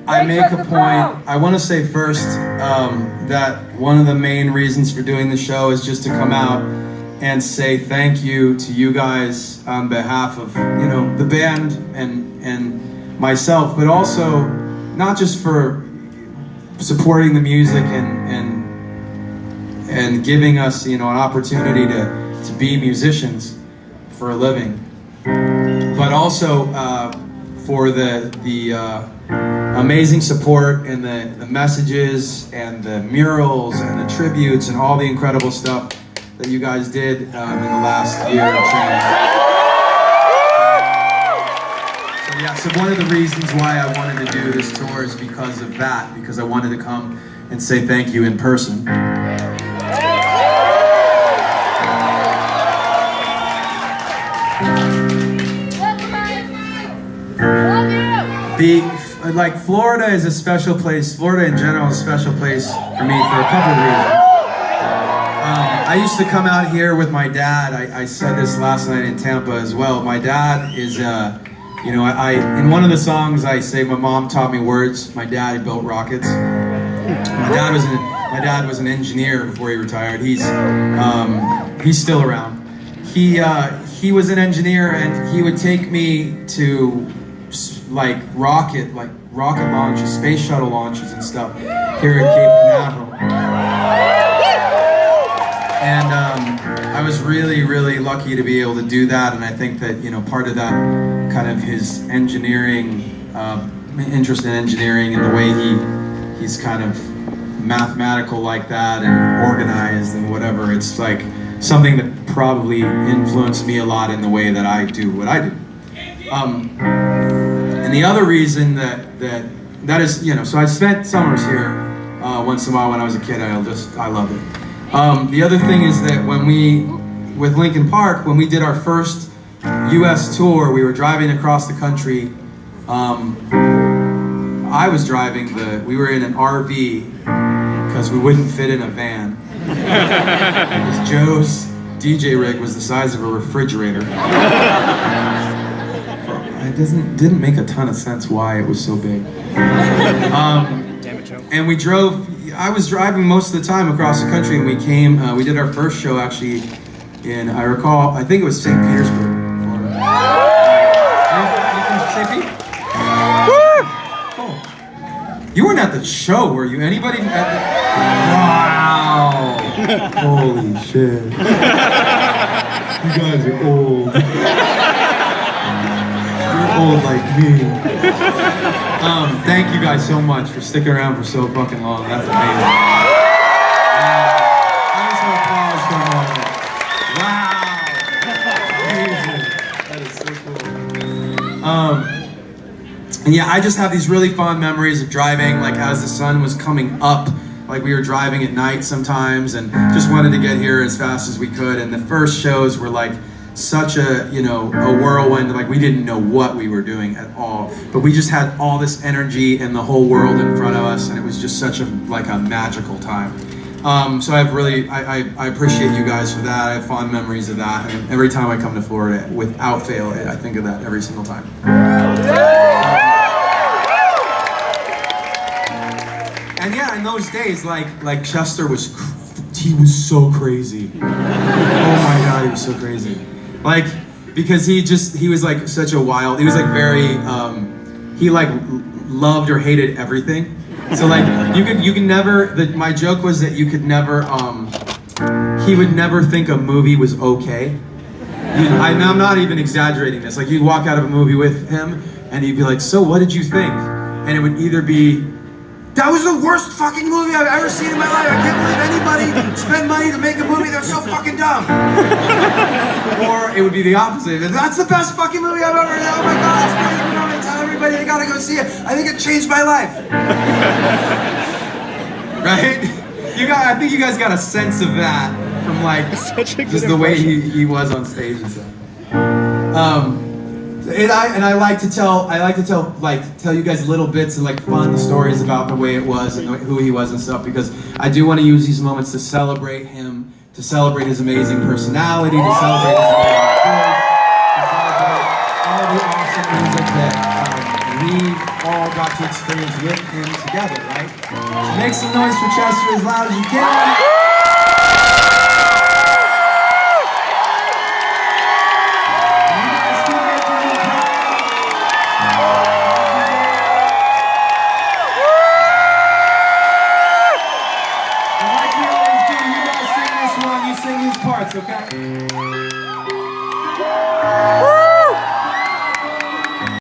I make a point. I want to say first that one of the main reasons for doing the show is just to come out and say thank you to you guys on behalf of the band and myself, but also not just for supporting the music and giving us an opportunity to be musicians for a living, but also for the amazing support and the messages and the murals and the tributes and all the incredible stuff that you guys did in the last year and change. So one of the reasons why I wanted to do this tour is because of that, because I wanted to come and say thank you in person. Florida is a special place. Florida in general is a special place for me for a couple of reasons. I used to come out here with my dad. I said this last night in Tampa as well. My dad is, in one of the songs I say my mom taught me words. My dad had built rockets. My dad was an engineer before he retired. He's still around. He was an engineer, and he would take me to rocket launches, space shuttle launches and stuff here at Cape Canaveral. And I was really, really lucky to be able to do that, and I think that part of that kind of his engineering, interest in engineering and the way he's kind of mathematical like that and organized and whatever, it's like something that probably influenced me a lot in the way that I do what I do. And the other reason that is, so I spent summers here once in a while when I was a kid. I loved it. The other thing is that with Linkin Park, when we did our first U.S. tour, we were driving across the country. I was driving we were in an RV because we wouldn't fit in a van. Because Joe's DJ rig was the size of a refrigerator. It didn't make a ton of sense why it was so big. And we drove. I was driving most of the time across the country, and we did our first show actually I think it was St. Petersburg, Florida. You from St. Pete? Cool. You weren't at the show, were you? Anybody at the... Wow. Holy shit. You guys are old. You're old like me. Thank you guys so much for sticking around for so fucking long. That's amazing. I just want applause for a moment. Wow. Amazing. That is so cool. And yeah, I just have these really fond memories of driving, as the sun was coming up. We were driving at night sometimes, and just wanted to get here as fast as we could. And the first shows were such a whirlwind. We didn't know what we were doing at all, but we just had all this energy and the whole world in front of us, and it was just such a magical time. So I appreciate you guys for that. I have fond memories of that, and every time I come to Florida, without fail, I think of that every single time. And yeah, in those days, Chester he was so crazy. Oh my God, he was so crazy. Because he was such a wild, he was very, he loved or hated everything. So you can never, my joke was that you could never, he would never think a movie was okay. I'm not even exaggerating this. You'd walk out of a movie with him and he'd be like, so what did you think? And it would either be, that was the worst fucking movie I've ever seen in my life. I can't believe anybody spent money to make a movie that's so fucking dumb. Or it would be the opposite. That's the best fucking movie I've ever seen. Oh my God, it's crazy. I'm gonna tell everybody they gotta go see it. I think it changed my life. Right? I think you guys got a sense of that from just the way he was on stage and stuff. I like to tell you guys little bits and fun stories about the way it was and who he was and stuff, because I do want to use these moments to celebrate him, to celebrate his amazing personality, to celebrate his amazing voice, to celebrate all the awesome music that we all got to experience with him together, right? So make some noise for Chester as loud as you can. Like we always do, you guys sing this one, you sing these parts, okay?